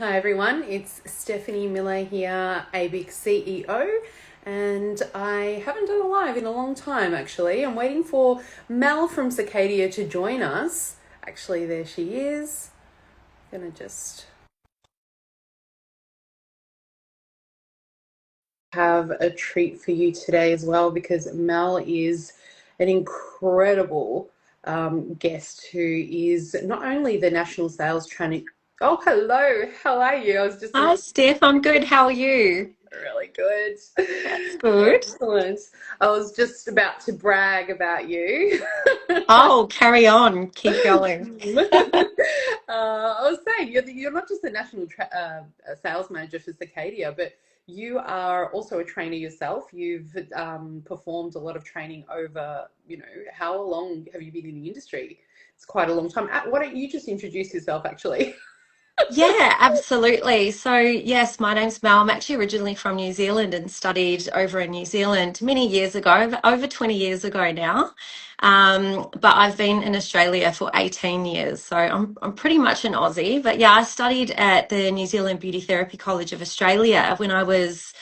Hi everyone, it's Stephanie Milla here, ABIC CEO, and I haven't done a live in a long time actually. I'm waiting for Mel from Circadia to join us. Actually, there she is. I'm gonna just have a treat for you today as well because Mel is an incredible guest who is not only the National Sales Training. Oh, hello, how are you? I was just Hi, about Steph. I'm good. How are you? Really good. That's good. Excellent. I was just about to brag about you. Oh, carry on. Keep going. I was saying you're not just a national sales manager for Circadia, but you are also a trainer yourself. You've performed a lot of training over, how long have you been in the industry? It's quite a long time. Why don't you just introduce yourself, actually? Yeah, absolutely. So, yes, my name's Mel. I'm actually originally from New Zealand and studied over in New Zealand many years ago, over 20 years ago now. But I've been in Australia for 18 years, so I'm pretty much an Aussie. But yeah, I studied at the New Zealand Beauty Therapy College of Australia when I was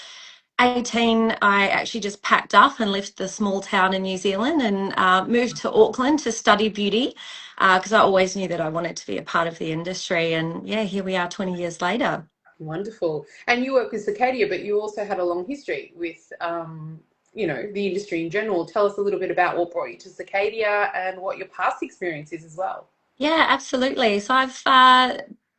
18. I actually just packed up and left the small town in New Zealand and moved to Auckland to study beauty because I always knew that I wanted to be a part of the industry. And yeah, here we are 20 years later. Wonderful. And you work with Circadia, but you also had a long history with, the industry in general. Tell us a little bit about what brought you to Circadia and what your past experience is as well. Yeah, absolutely. So I've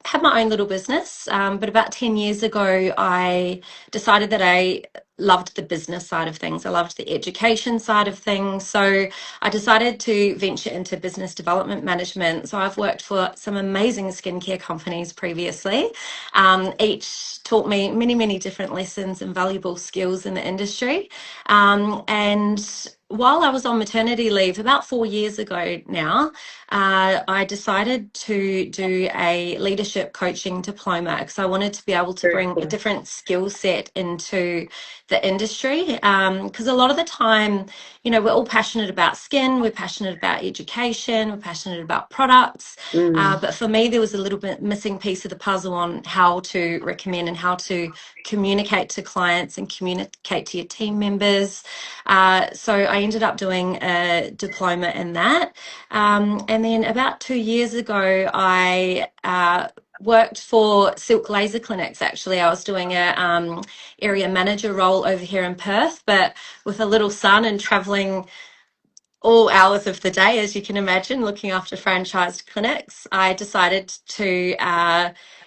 had my own little business, but about 10 years ago, I decided that I loved the business side of things. I loved the education side of things. So I decided to venture into business development management. So I've worked for some amazing skincare companies previously. Each taught me many, many different lessons and valuable skills in the industry. And while I was on maternity leave about 4 years ago now, I decided to do a leadership coaching diploma because I wanted to be able to Very bring a cool. different skill set into the industry. Because a lot of the time, we're all passionate about skin, we're passionate about education, we're passionate about products. Mm. But for me, there was a little bit missing piece of the puzzle on how to recommend and how to communicate to clients and communicate to your team members. So I ended up doing a diploma in that. And then about 2 years ago, I worked for Silk Laser Clinics. Actually, I was doing a area manager role over here in Perth, but with a little son and traveling all hours of the day, as you can imagine, looking after franchised clinics, I decided to.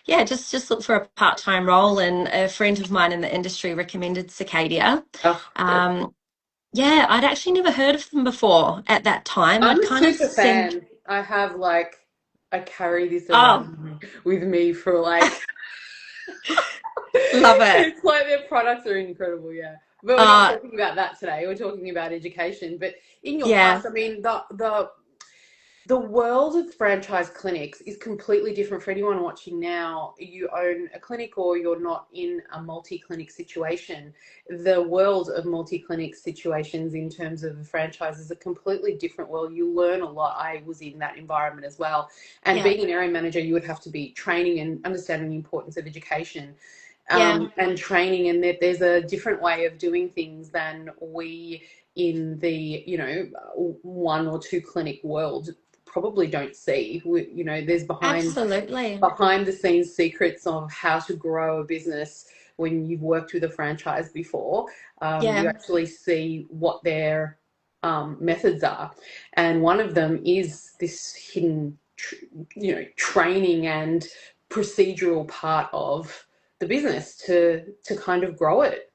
Yeah, just look for a part-time role, and a friend of mine in the industry recommended Circadia. Oh, good. Um, yeah, I'd actually never heard of them before at that time. I'm I'd a kind of super seen, fan. I carry this oh, around with me for love it. it's like their products are incredible, yeah. But we're not Uh, talking about that today. We're talking about education. But in your yeah, past, I mean, the world of franchise clinics is completely different for anyone watching now. You own a clinic or you're not in a multi-clinic situation. The world of multi-clinic situations in terms of franchises is a completely different world. You learn a lot. I was in that environment as well. And yeah, being an area manager, you would have to be training and understanding the importance of education yeah, and training, and that there's a different way of doing things than we in the one or two clinic world probably don't see. There's absolutely. behind the scenes secrets of how to grow a business when you've worked with a franchise before. You Yeah, actually see what their methods are, and one of them is this hidden, training and procedural part of the business to kind of grow it.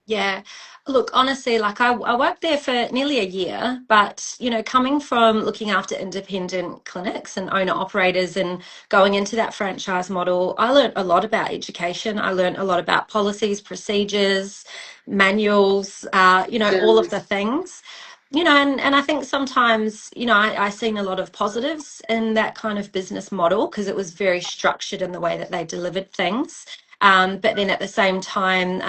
yeah. Look, honestly, like I worked there for nearly a year, but coming from looking after independent clinics and owner operators and going into that franchise model, I learned a lot about education. I learned a lot about policies, procedures, manuals, all of the things. And I think sometimes, I seen a lot of positives in that kind of business model because it was very structured in the way that they delivered things. But then at the same time,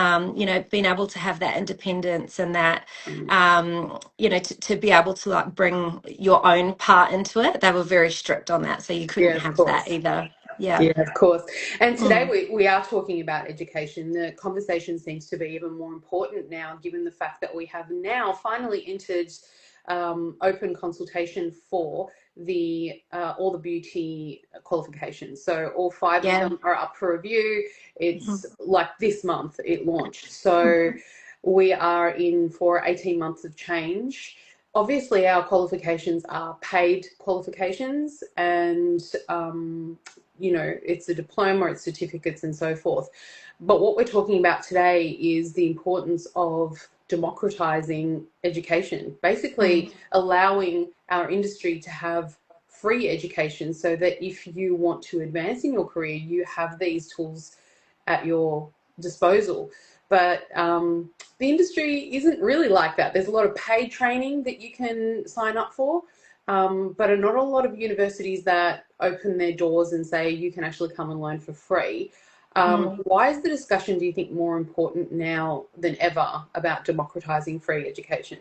being able to have that independence and that, to be able to like bring your own part into it, they were very strict on that. So you couldn't Yeah, of have that course. either. Yeah. Yeah, of course. And today Mm. we are talking about education. The conversation seems to be even more important now, given the fact that we have now finally entered open consultation for the all the beauty qualifications. So all five of Yeah. them are up for review. Mhm. It's like this month it launched. So we are in for 18 months of change. Obviously, our qualifications are paid qualifications, and it's a diploma, it's certificates, and so forth. But what we're talking about today is the importance of democratizing education, basically Mm. allowing our industry to have free education so that if you want to advance in your career, you have these tools at your disposal. But the industry isn't really like that. There's a lot of paid training that you can sign up for, but are not a lot of universities that open their doors and say you can actually come and learn for free. Mm. Why is the discussion, do you think, more important now than ever about democratizing free education?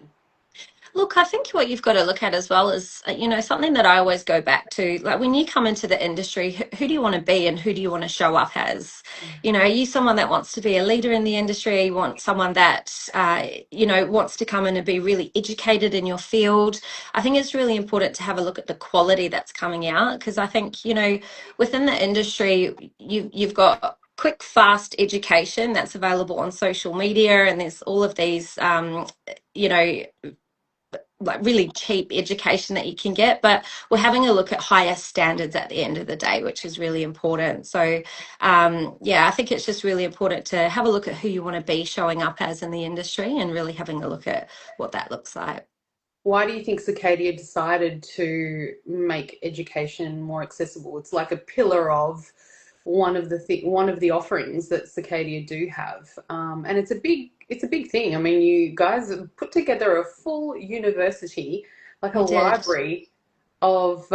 Look, I think what you've got to look at as well is, something that I always go back to, like when you come into the industry, who do you want to be and who do you want to show up as? Are you someone that wants to be a leader in the industry? You want someone that, wants to come in and be really educated in your field? I think it's really important to have a look at the quality that's coming out, because I think, within the industry, you've got quick, fast education that's available on social media, and there's all of these, you know, like really cheap education that you can get, but we're having a look at higher standards at the end of the day, which is really important. So yeah, I think it's just really important to have a look at who you want to be showing up as in the industry and really having a look at what that looks like. Why do you think Circadia decided to make education more accessible? It's like a pillar of one of the offerings that Circadia do have, and it's a big thing. I mean, you guys have put together a full university, like a We did. library of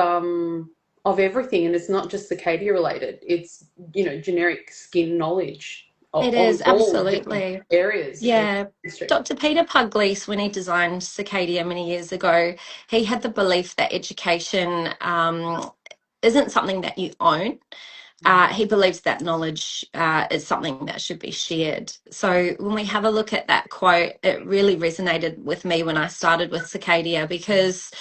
everything, and it's not just Circadia related. It's generic skin knowledge It on is, all different absolutely. areas of Yeah. industry. Dr. Peter Pugliese, when he designed Circadia many years ago, he had the belief that education isn't something that you own. He believes that knowledge is something that should be shared. So when we have a look at that quote, it really resonated with me when I started with Circadia, because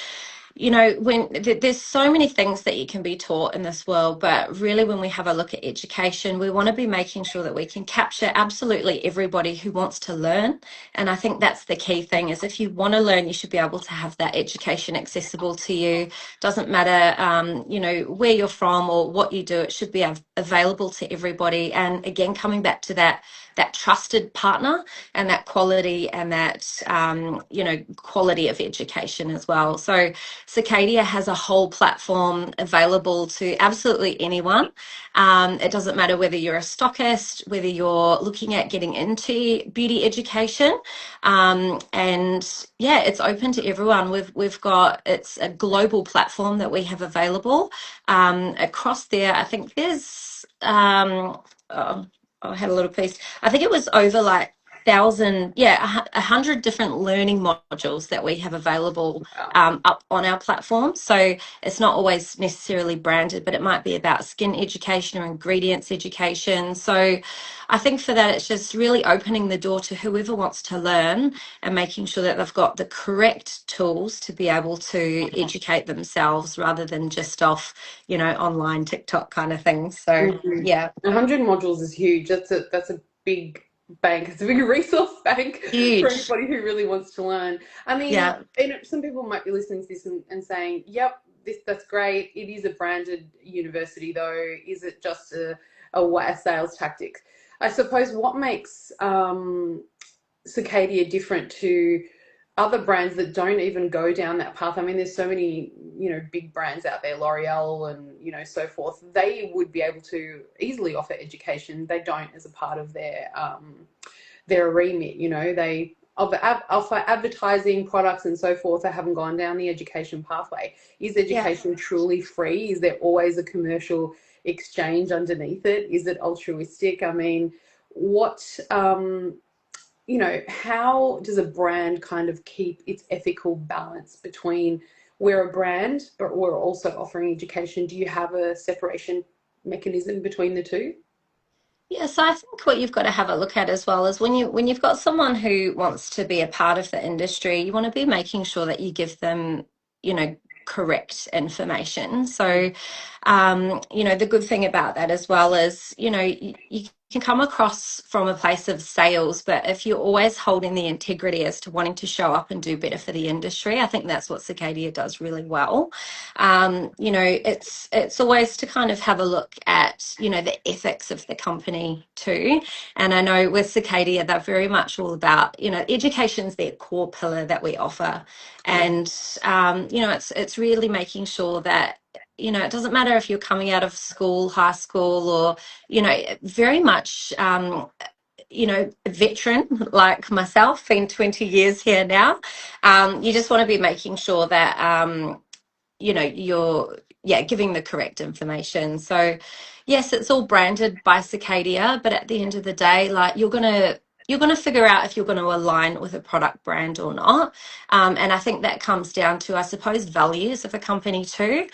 when there's so many things that you can be taught in this world, but really when we have a look at education, we want to be making sure that we can capture absolutely everybody who wants to learn. And I think that's the key thing, is if you want to learn, you should be able to have that education accessible to you. Doesn't matter where you're from or what you do, it should be available to everybody. And again, coming back to that trusted partner and that quality, and that quality of education as well. So Circadia has a whole platform available to absolutely anyone. It doesn't matter whether you're a stockist, whether you're looking at getting into beauty education, and yeah, it's open to everyone. It's a global platform that we have available across there. I think there's oh, I had a little piece. I think it was over like 100 different learning modules that we have available Wow. up on our platform. So it's not always necessarily branded, but it might be about skin education or ingredients education. So I think for that, it's just really opening the door to whoever wants to learn and making sure that they've got the correct tools to be able to educate themselves, rather than just off, online TikTok kind of things. So Mhm. yeah, 100 modules is huge. That's a big bank. It's a big resource bank for huge. anybody who really wants to learn. I mean, Yeah. some people might be listening to this and saying, "Yep, that's great. It is a branded university, though. Is it just a sales tactic?" I suppose what makes Circadia different to other brands that don't even go down that path. I mean, there's so many, big brands out there, L'Oreal and, so forth. They would be able to easily offer education. They don't as a part of their remit, they offer advertising products and so forth. They haven't gone down the education pathway. Is Yeah. education truly free? Is there always a commercial exchange underneath it? Is it altruistic? I mean, what how does a brand kind of keep its ethical balance between we're a brand, but we're also offering education? Do you have a separation mechanism between the two? Yeah, so I think what you've got to have a look at as well is when you've got someone who wants to be a part of the industry, you want to be making sure that you give them, you know, correct information. So, you know, the good thing about that as well is, you know, you can come across from a place of sales, but if you're always holding the integrity as to wanting to show up and do better for the industry, I think that's what Circadia does really well. You know, it's always to kind of have a look at, you know, the ethics of the company too. And I know with Circadia, they're very much all about, you know, education's their core pillar that we offer. Yeah. And you know, it's really making sure that, you know, it doesn't matter if you're coming out of school, high school, or, you know, very much you know, a veteran like myself, been 20 years here now. You just want to be making sure that you know, you're, yeah, giving the correct information. So yes, it's all branded by Circadia, but at the end of the day, like, you're going to figure out if you're going to align with a product brand or not. And I think that comes down to, I suppose, values of a company too.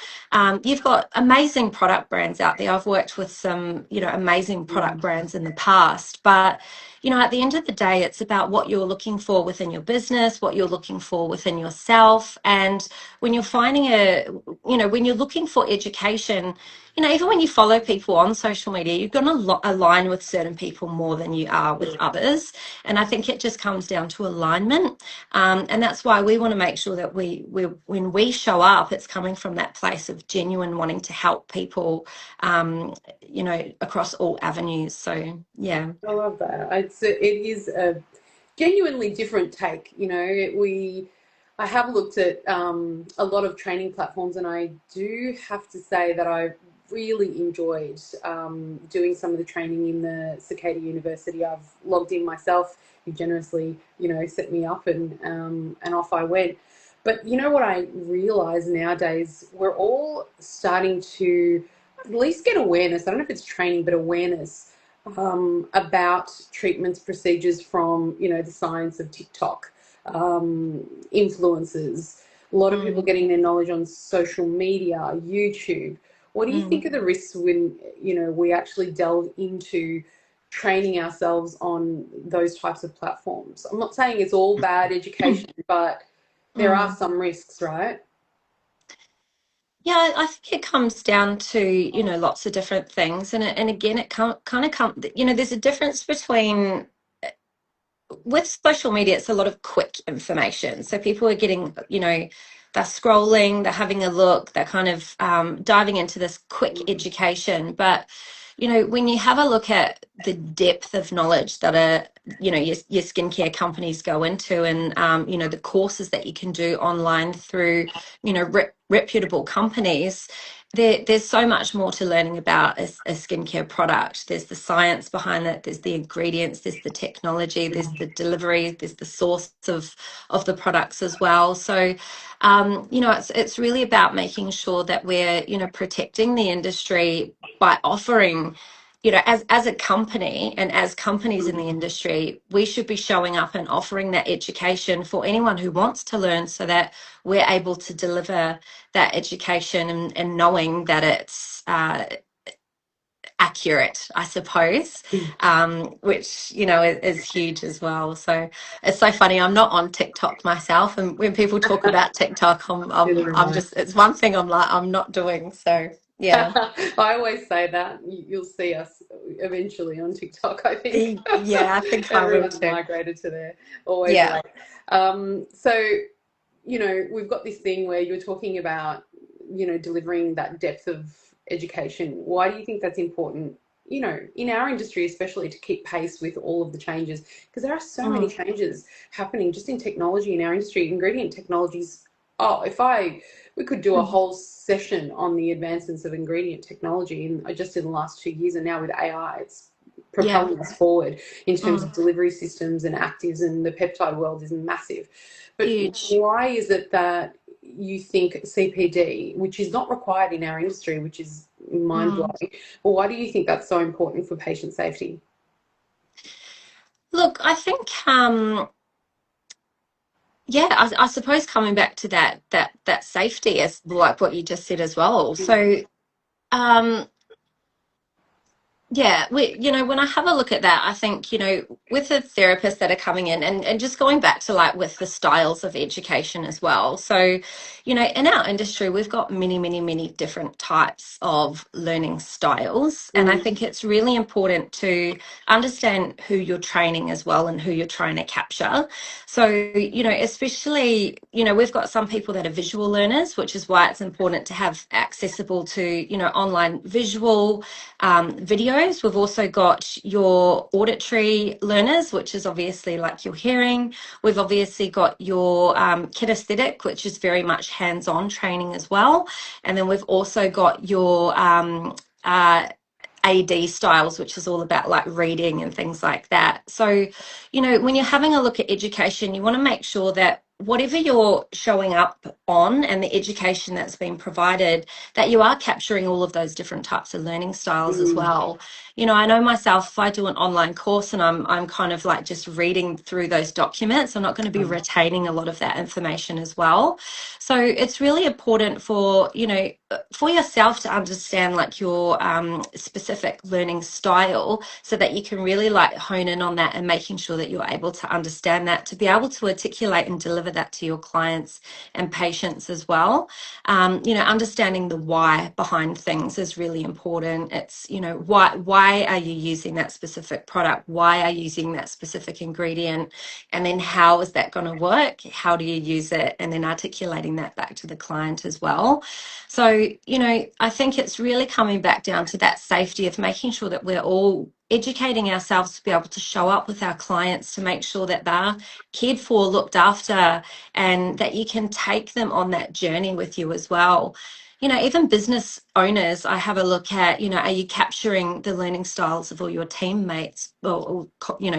You've got amazing product brands out there. I've worked with some, you know, amazing product brands in the past, but you know, at the end of the day, it's about what you're looking for within your business, what you're looking for within yourself. And when you're finding you know, when you're looking for education, you know, even when you follow people on social media, you're going to align with certain people more than you are with others. And I think it just comes down to alignment. And that's why we want to make sure that when we show up, it's coming from that place of genuine wanting to help people, you know, across all avenues. So, yeah. I love that. It is a genuinely different take. You know, I have looked at a lot of training platforms, and I do have to say that I really enjoyed doing some of the training in the Circadia University. I've logged in myself. You generously, you know, set me up, and off I went. But you know what I realize nowadays, we're all starting to at least get awareness. I don't know if it's training, but awareness about treatments, procedures from, you know, the science of TikTok, influencers. A lot of people Mm. getting their knowledge on social media, YouTube. What do you think Mm. are the risks when, you know, we actually delve into training ourselves on those types of platforms? I'm not saying it's all bad education, but there are Mm. some risks, right? Yeah, I think it comes down to, you know, lots of different things. And again, it kind of come, you know, there's a difference between, with social media, it's a lot of quick information. So people are getting, you know, they're scrolling, they're having a look, they're kind of diving into this quick education. But, you know, when you have a look at the depth of knowledge that you know, your skincare companies go into, and, you know, the courses that you can do online through, you know, reputable companies, there's so much more to learning about a skincare product. There's the science behind it, there's the ingredients, there's the technology, there's the delivery, there's the source of the products as well. So, you know, it's really about making sure that we're, you know, protecting the industry by offering, you know, as a company and as companies in the industry, we should be showing up and offering that education for anyone who wants to learn, so that we're able to deliver that education, and knowing that it's accurate, I suppose, which, you know, is huge as well. So it's so funny. I'm not on TikTok myself, and when people talk about TikTok, Neither am I'm I. just, it's one thing I'm like, I'm not doing. So yeah. I always say that. You'll see us eventually on TikTok, I think. Yeah, I think I will Everyone's too. migrated to there, always Yeah. late. So, you know, we've got this thing where you're talking about, you know, delivering that depth of education. Why do you think that's important? You know, in our industry, especially, to keep pace with all of the changes, because there are so many Mm. changes happening just in technology in our industry. Ingredient technologies. Oh, if I we could do a Mm. whole session on the advancements of ingredient technology just in the last 2 years, and now with AI, it's Yeah. propelling us forward in terms Mm. of delivery systems and actives, and the peptide world is massive. But Huge. why is it that you think CPD, which is not required in our industry, which is mind Mm. blowing, but why do you think that's so important for patient safety? Look, I think, yeah, I suppose coming back to that safety, as like what you just said as well. So, um, Yeah, when I have a look at that, I think, with the therapists that are coming in and just going back to like with the styles of education as well. So, in our industry, we've got many, many, many different types of learning styles. And I Mm, think it's really important to understand who you're training as well and who you're trying to capture. So, especially, we've got some people that are visual learners, which is why it's important to have accessible to, online visual videos. We've also got your auditory learners, which is obviously like your hearing. We've obviously got your kinesthetic, which is very much hands-on training as well. And then we've also got your AD styles, which is all about like reading and things like that. So, when you're having a look at education, you want to make sure that whatever you're showing up on and the education that's been provided, that you are capturing all of those different types of learning styles as mm, well. I know myself, if I do an online course and I'm kind of like just reading through those documents, I'm not going to be retaining a lot of that information as well. So it's really important for yourself to understand like your specific learning style so that you can really like hone in on that and making sure that you're able to understand that to be able to articulate and deliver that to your clients and patients as well. Understanding the why behind things is really important. It's, why are you using that specific product? Why are you using that specific ingredient? And then how is that going to work? How do you use it? And then articulating that back to the client as well. So, I think it's really coming back down to that safety of making sure that we're all educating ourselves to be able to show up with our clients to make sure that they're cared for, looked after, and that you can take them on that journey with you as well. Even business owners, I have a look at, are you capturing the learning styles of all your teammates or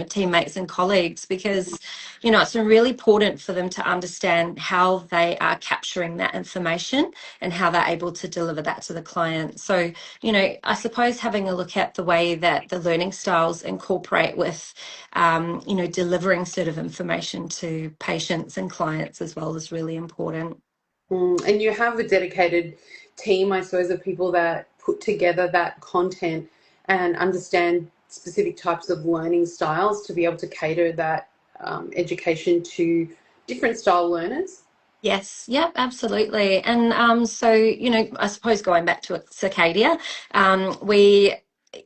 teammates and colleagues? Because, it's really important for them to understand how they are capturing that information and how they're able to deliver that to the client. So, I suppose having a look at the way that the learning styles incorporate with, delivering sort of information to patients and clients as well is really important. And you have a dedicated team, I suppose, of people that put together that content and understand specific types of learning styles to be able to cater that education to different style learners. Yes, yep, absolutely. And so, I suppose going back to Circadia, we,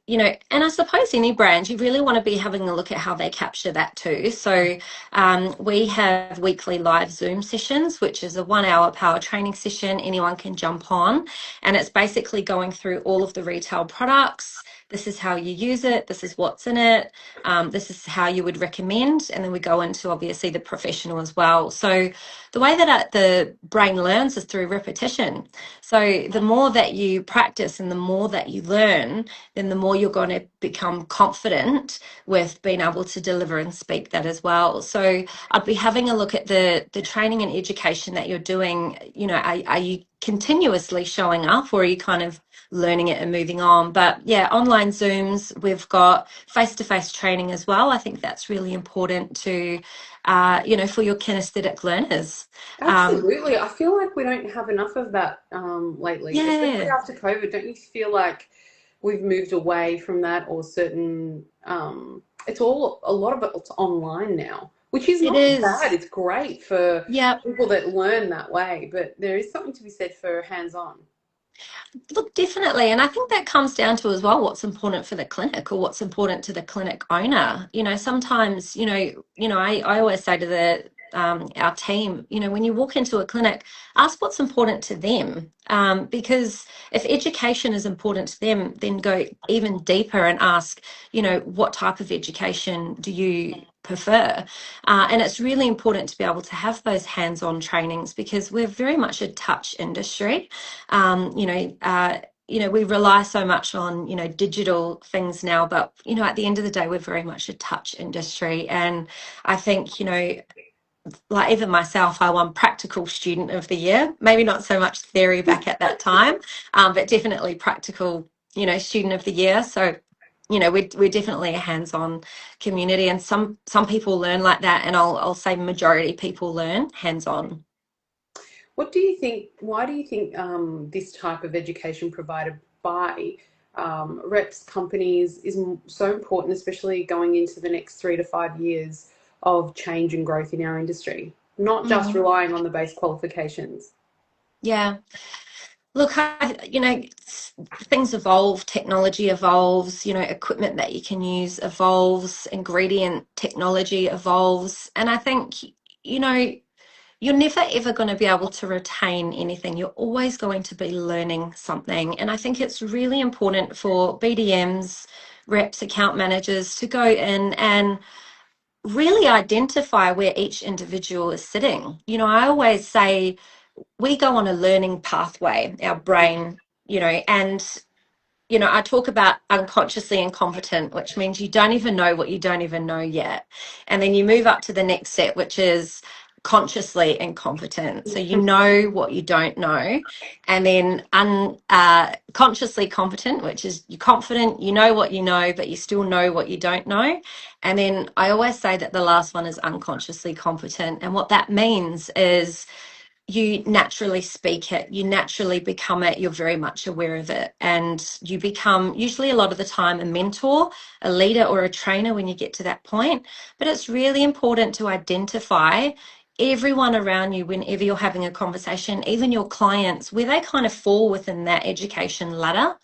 and I suppose any brand, you really want to be having a look at how they capture that too. So we have weekly live Zoom sessions, which is a 1 hour power training session. Anyone can jump on, and it's basically going through all of the retail products. This is how you use it. This is what's in it. This is how you would recommend. And then we go into obviously the professional as well. So the way that the brain learns is through repetition. So the more that you practice and the more that you learn, then the more you're going to become confident with being able to deliver and speak that as well. So I'd be having a look at the training and education that you're doing. Are you continuously showing up, or are you kind of learning it and moving on? But yeah, online Zooms, we've got face-to-face training as well. I think that's really important to for your kinesthetic learners. Um, Absolutely. I feel like we don't have enough of that lately, especially yeah, after COVID. Don't you feel like we've moved away from that or certain, it's all, a lot of it's online now, which is it not bad. is. It's great for Yeah, people that learn that way, but there is something to be said for hands-on. look, definitely. And I think that comes down to as well what's important for the clinic or what's important to the clinic owner. Sometimes, I always say to our team, when you walk into a clinic, ask what's important to them. Because if education is important to them, then go even deeper and ask, what type of education do you prefer? And it's really important to be able to have those hands-on trainings because we're very much a touch industry. We rely so much on, digital things now, but, at the end of the day, we're very much a touch industry. And I think, like even myself, I won practical student of the year, maybe not so much theory back at that time, but definitely practical, student of the year. So, we're definitely a hands-on community, and some people learn like that, and I'll say majority people learn hands-on. What do you think, why do you think this type of education provided by reps, companies is so important, especially going into the next 3 to 5 years of change and growth in our industry, not just Mm, relying on the base qualifications. yeah. Look, things evolve, technology evolves, equipment that you can use evolves, ingredient technology evolves. And I think, you know, you're never ever going to be able to retain anything. You're always going to be learning something. And I think it's really important for BDMs, reps, account managers to go in and really identify where each individual is sitting. I always say we go on a learning pathway, our brain, and I talk about unconsciously incompetent, which means you don't even know what you don't even know yet. And then you move up to the next set, which is consciously incompetent. So you know what you don't know. And then consciously competent, which is you're confident, you know what you know, but you still know what you don't know. And then I always say that the last one is unconsciously competent. And what that means is you naturally speak it, you naturally become it, you're very much aware of it, and you become usually a lot of the time a mentor, a leader, or a trainer when you get to that point. But it's really important to identify everyone around you whenever you're having a conversation, even your clients, where they kind of fall within that education ladder,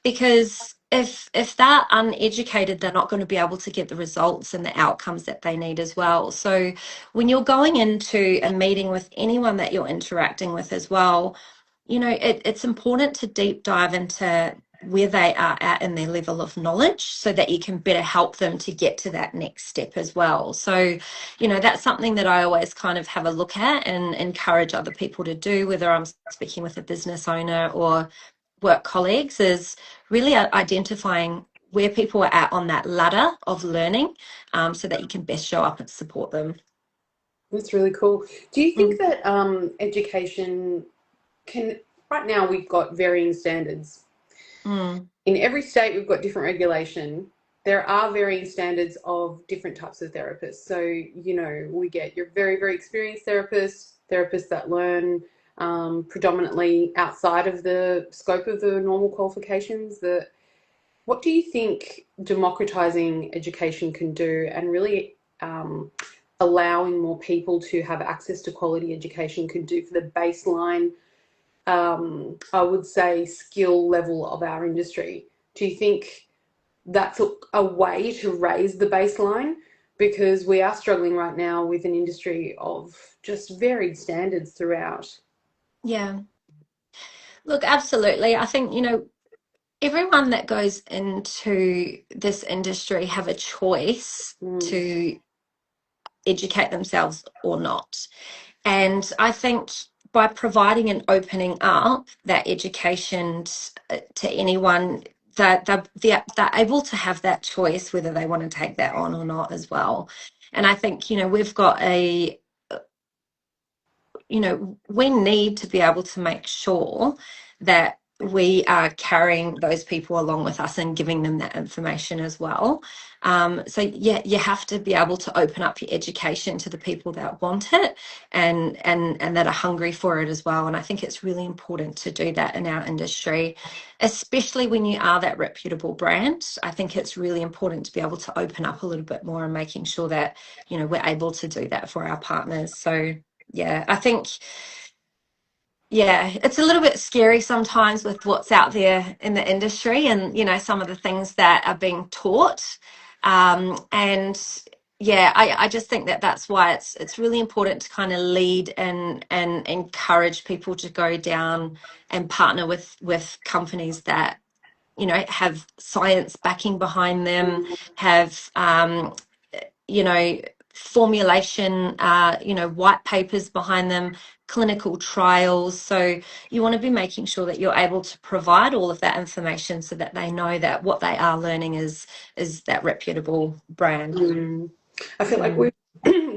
because if they're uneducated, they're not going to be able to get the results and the outcomes that they need as well. So when you're going into a meeting with anyone that you're interacting with as well, it's important to deep dive into where they are at in their level of knowledge so that you can better help them to get to that next step as well. So, that's something that I always kind of have a look at and encourage other people to do, whether I'm speaking with a business owner or work colleagues, is really identifying where people are at on that ladder of learning, so that you can best show up and support them. That's really cool. Do you think Mm, that education can, right now we've got varying standards. mm, In every state, we've got different regulation. There are varying standards of different types of therapists. So, we get your very, very experienced therapists, therapists that learn predominantly outside of the scope of the normal qualifications. What do you think democratizing education can do and really allowing more people to have access to quality education can do for the baseline, I would say, skill level of our industry? Do you think that's a way to raise the baseline? Because we are struggling right now with an industry of just varied standards throughout. yeah. Look, absolutely. I think, everyone that goes into this industry have a choice Mm, to educate themselves or not. And I think by providing and opening up that education to anyone, that they're able to have that choice whether they want to take that on or not as well. And I think, we've got we need to be able to make sure that we are carrying those people along with us and giving them that information as well. So yeah, you have to be able to open up your education to the people that want it and that are hungry for it as well. And I think it's really important to do that in our industry, especially when you are that reputable brand. I think it's really important to be able to open up a little bit more and making sure that, we're able to do that for our partners. So yeah, I think, yeah, it's a little bit scary sometimes with what's out there in the industry and, some of the things that are being taught. And yeah, I just think that that's why it's really important to kind of lead and encourage people to go down and partner with companies that, have science backing behind them, mm, have you know, formulation, white papers behind them, clinical trials. So you want to be making sure that you're able to provide all of that information so that they know that what they are learning is that reputable brand. mm. I feel like Mm,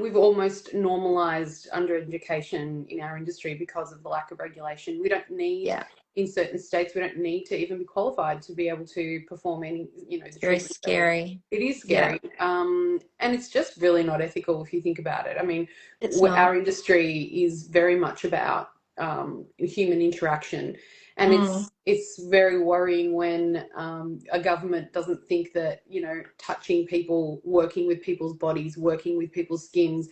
we've almost normalized undereducation in our industry because of the lack of regulation. We don't need, yeah, in certain states, we don't need to even be qualified to be able to perform any, it's the very treatments that we. scary. It is Yeah, scary, and it's just really not ethical if you think about it. I mean, it's not. our industry is very much about human interaction, And Mm. it's very worrying when a government doesn't think that, touching people, working with people's bodies, working with people's skins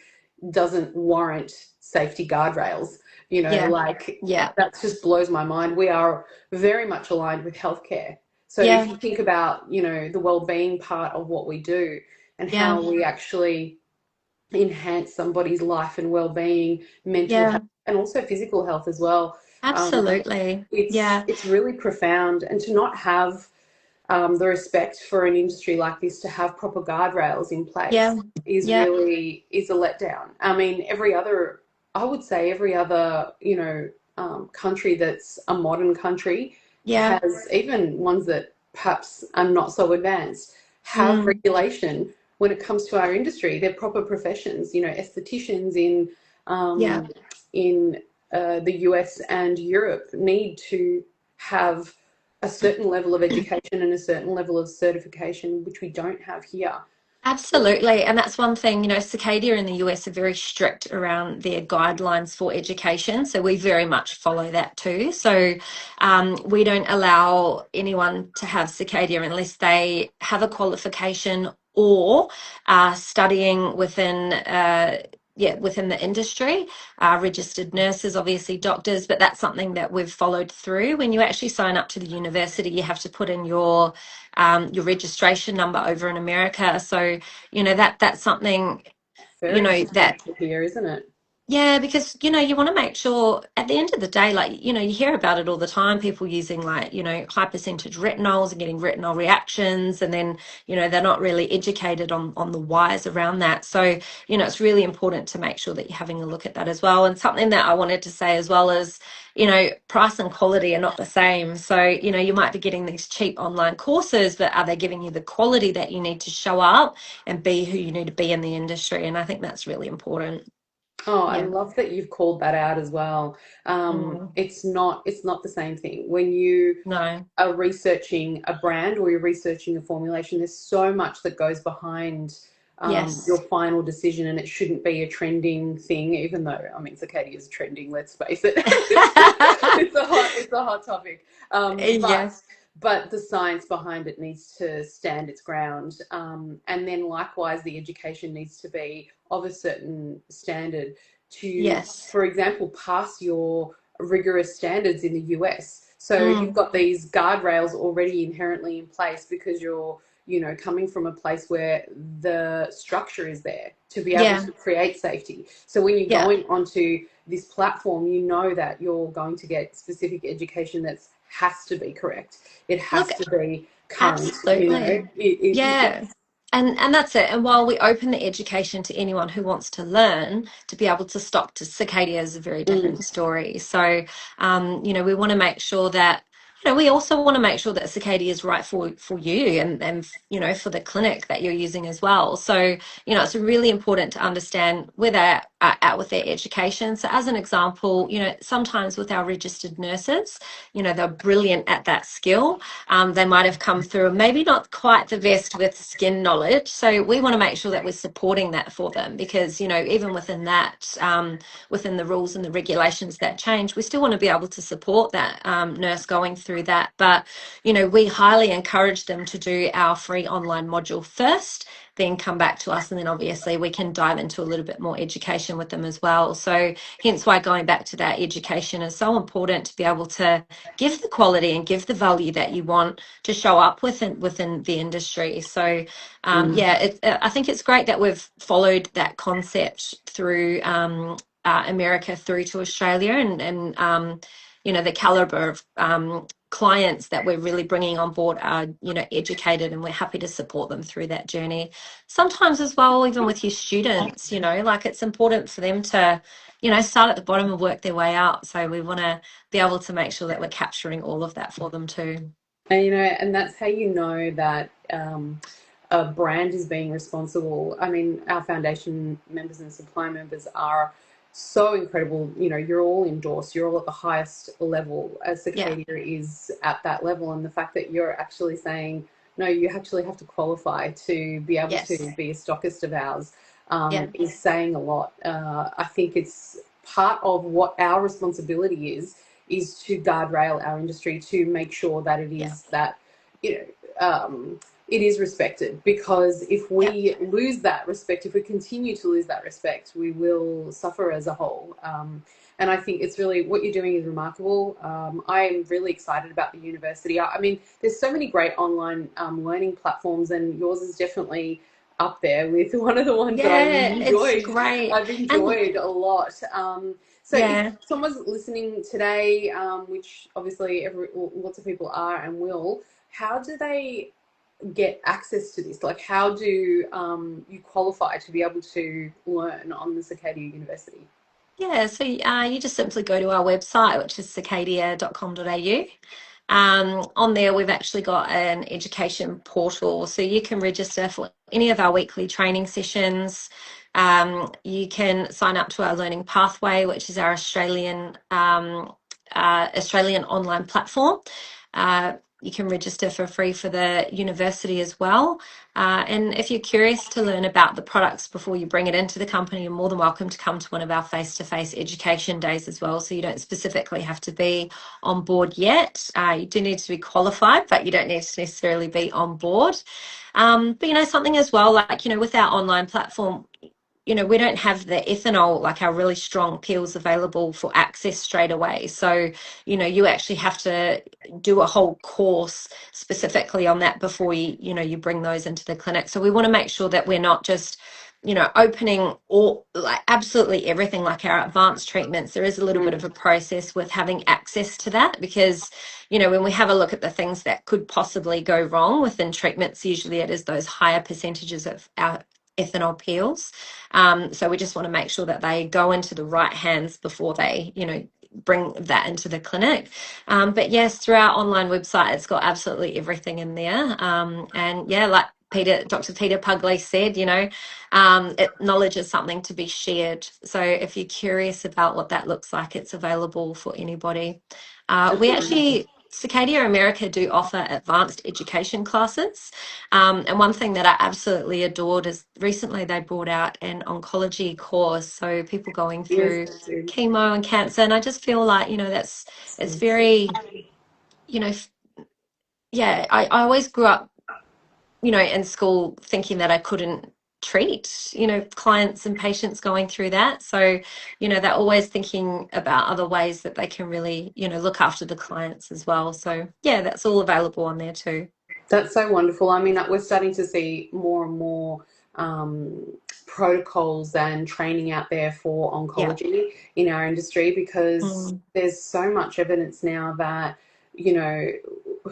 doesn't warrant safety guardrails. Yeah. Like, Yeah. that just blows my mind. We are very much aligned with healthcare. So if Yeah. you think about, the well-being part of what we do and Yeah. how we actually enhance somebody's life and well-being, mental Yeah. health, and also physical health as well. Absolutely. Yeah. It's really profound, and to not have the respect for an industry like this, to have proper guardrails in Yeah. place, is Yeah. really is a letdown. I mean, I would say every other, country that's a modern country Yeah. has, even ones that perhaps are not so advanced, have Mm. regulation when it comes to our industry. They're proper professions. Estheticians Yeah. um, in the US and Europe need to have a certain level of education and a certain level of certification, which we don't have here. Absolutely. And that's one thing, Circadia in the US are very strict around their guidelines for education. So we very much follow that too. So we don't allow anyone to have Circadia unless they have a qualification or are studying within the industry, registered nurses, obviously doctors, but that's something that we've followed through. When you actually sign up to the university, you have to put in your registration number over in America. So, that's something, Very that different here, isn't it? yeah, because you want to make sure at the end of the day, like you hear about it all the time, people using like high percentage retinols and getting retinol reactions, and then they're not really educated on the whys around that. So it's really important to make sure that you're having a look at that as well. And something that I wanted to say as well is price and quality are not the same. So you might be getting these cheap online courses, but are they giving you the quality that you need to show up and be who you need to be in the industry? And I think that's really important. Oh, I Yeah. love that you've called that out as well. Mm. It's not the same thing when you No. are researching a brand or you're researching a formulation. There's so much that goes behind your Yes. final decision, and it shouldn't be a trending thing. Even though, I mean, Circadia is trending. Let's face it. It's a hot topic. Um, but Yes. but the science behind it needs to stand its ground. And then likewise, the education needs to be of a certain standard to, Yes. for example, pass your rigorous standards in the US. So you've Mm. got these guardrails already inherently in place because you're, coming from a place where the structure is there to be able Yeah. to create safety. So when you're Yeah. going onto this platform, you know that you're going to get specific education that has to be correct. It has Look, to be current. absolutely. Yeah. And that's it. And while we open the education to anyone who wants to learn, to be able to stop to Circadia is a very Mm, different story. So, we want to make sure that, we also want to make sure that Circadia is right for you and for the clinic that you're using as well. So, it's really important to understand where they're at with their education. So, as an example, sometimes with our registered nurses, they're brilliant at that skill. They might have come through maybe not quite the best with skin knowledge. So we want to make sure that we're supporting that for them because, even within that, within the rules and the regulations that change, we still want to be able to support that nurse going through that. But, we highly encourage them to do our free online module first, then come back to us. And then obviously we can dive into a little bit more education with them as well. So hence why going back to that education is so important to be able to give the quality and give the value that you want to show up within the industry. So mm. I think it's great that we've followed that concept through America through to Australia and the caliber of clients that we're really bringing on board are educated, and we're happy to support them through that journey. Sometimes as well, even with your students, like it's important for them to start at the bottom and work their way out. So we want to be able to make sure that we're capturing all of that for them too. And that's how you know that a brand is being responsible. I mean, our foundation members and supply members are so incredible. You're all endorsed. You're all at the highest level, as Yeah. Circadia is at that level. And the fact that you're actually saying, no, you actually have to qualify to be able Yes. to be a stockist of ours, Yeah. is saying a lot. I think it's part of what our responsibility is is to guardrail our industry, to make sure that it Yeah. is that, you know, it is respected. Because if Yeah. we lose that respect, if we continue to lose that respect, we will suffer as a whole. And I think it's really, what you're doing is remarkable. I'm really excited about the university. I mean, there's so many great online learning platforms, and yours is definitely up there with one of the ones that Yeah, it's great. I've And enjoyed a lot. So if yeah. someone's listening today, which obviously lots of people are and will, how do they get access to this? Like, how do you qualify to be able to learn on the Circadia University? Yeah, so you just simply go to our website, which is circadia.com.au. On there, we've actually got an education portal, so you can register for any of our weekly training sessions. You can sign up to our Learning Pathway, which is our Australian online platform. You can register for free for the university as well. And if you're curious to learn about the products before you bring it into the company, you're more than welcome to come to one of our face-to-face education days as well. So you don't specifically have to be on board yet. You do need to be qualified, but you don't need to necessarily be on board. But something as well, like, with our online platform, we don't have the ethanol, like our really strong peels available for access straight away. So, you actually have to do a whole course specifically on that before you bring those into the clinic. So we want to make sure that we're not just, opening all, like, absolutely everything, like our advanced treatments. There is a little bit of a process with having access to that, because, when we have a look at the things that could possibly go wrong within treatments, usually it is those higher percentages of our ethanol peels. So we just want to make sure that they go into the right hands before they, bring that into the clinic. But yes, through our online website, it's got absolutely everything in there. And yeah, like Dr. Peter Pugley said, knowledge is something to be shared. So if you're curious about what that looks like, it's available for anybody. We actually, Circadia America do offer advanced education classes. And one thing that I absolutely adored is recently they brought out an oncology course. So people going Yes, through they do. chemo and cancer. And I just feel like, it's very, you know, f- yeah, I always grew up, in school thinking that I couldn't treat, clients and patients going through that. So, they're always thinking about other ways that they can really, look after the clients as well. So, yeah, that's all available on there too. That's so wonderful. I mean, we're starting to see more and more um, protocols and training out there for Yeah. oncology in our industry, because Mm. there's so much evidence now that, you know,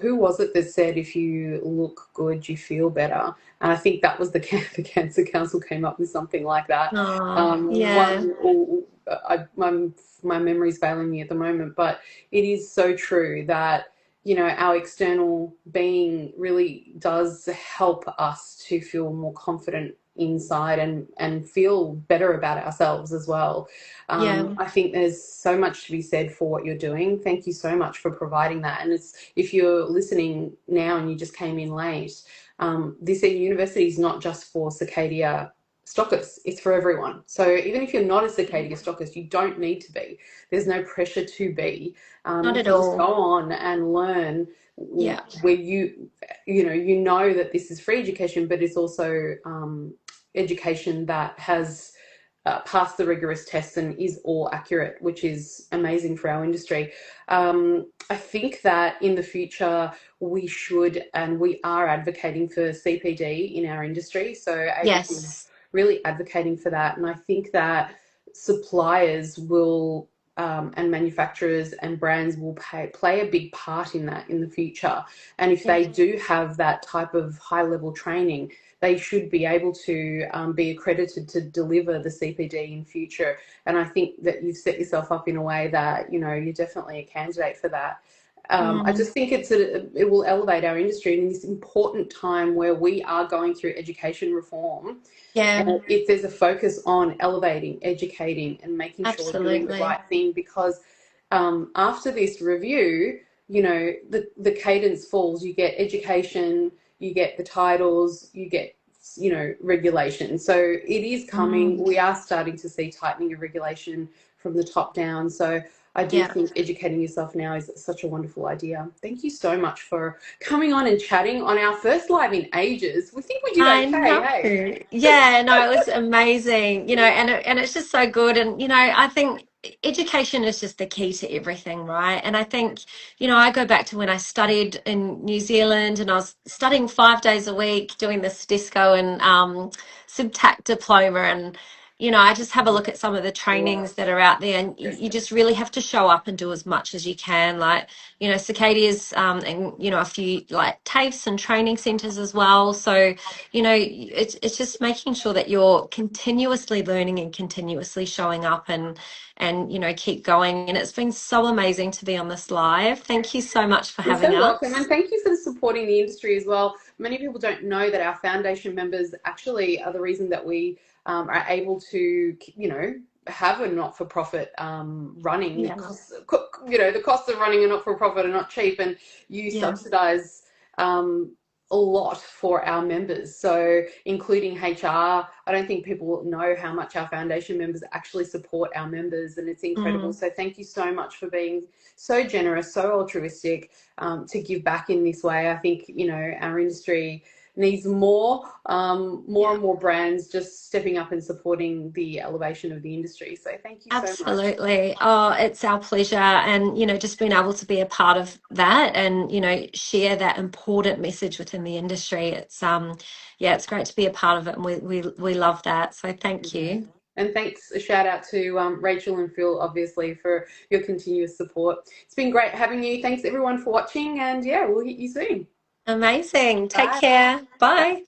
who was it that said if you look good, you feel better? And I think that was the Cancer Council came up with something like that. Oh, yeah. One, my memory's failing me at the moment, but it is so true that, our external being really does help us to feel more confident inside, and feel better about ourselves as well. Yeah. I think there's so much to be said for what you're doing. Thank you so much for providing that. And if you're listening now and you just came in late, this university is not just for Circadia stockists, it's for everyone. So even if you're not a Circadia stockist, you don't need to be. There's no pressure to be. Not You at can just go all. on and learn, Yeah. where you know that this is free education, but it's also education that has passed the rigorous tests and is all accurate, which is amazing for our industry. I think that in the future we should, and we are advocating for CPD in our industry. So ABIC is Yes. really advocating for that, and I think that suppliers will, and manufacturers and brands will play a big part in that in the future. And if Yeah. they do have that type of high level training, they should be able to be accredited to deliver the CPD in future. And I think that you've set yourself up in a way that, you're definitely a candidate for that. I Mm. just think it will elevate our industry in this important time where we are going through education reform. Yeah. And if there's a focus on elevating, educating, and making sure we're doing the Absolutely. right thing, because after this review, the cadence falls. You get education, you get the titles, you get, regulation. So it is coming. Mm. We are starting to see tightening of regulation from the top down. So I do Yeah. think educating yourself now is such a wonderful idea. Thank you so much for coming on and chatting on our first live in ages. We think we did I okay, know. hey? Yeah, no, it was amazing, and it's just so good. And, I think education is just the key to everything, right? And I think, I go back to when I studied in New Zealand and I was studying 5 days a week, doing this DISCO and SIBTAC diploma. And, I just have a look at some of the Yeah. trainings that are out there, and you just really have to show up and do as much as you can. Like, Circadia's, and, a few like TAFEs and training centers as well. So, it's just making sure that you're continuously learning and continuously showing up, and keep going. And it's been so amazing to be on this live. Thank you so much for You're having so welcome, and us. thank you for supporting the industry as well. Many people don't know that our foundation members actually are the reason that we are able to, have a not-for-profit running. Yeah. Because, the costs of running a not-for-profit are not cheap, and you Yeah. subsidise a lot for our members. So, including HR, I don't think people know how much our foundation members actually support our members, and it's incredible. Mm. So, thank you so much for being so generous, so altruistic, to give back in this way. I think, our industry needs more Yeah. and more brands just stepping up and supporting the elevation of the industry. So thank you so much. Absolutely. Oh, it's our pleasure. And, just being able to be a part of that and, share that important message within the industry. Yeah, it's great to be a part of it. And we love that. So thank Yeah. you. And thanks, a shout out to Rachel and Phil, obviously, for your continuous support. It's been great having you. Thanks everyone for watching, and yeah, we'll hit you soon. Amazing. Take Bye. care. Bye. Bye.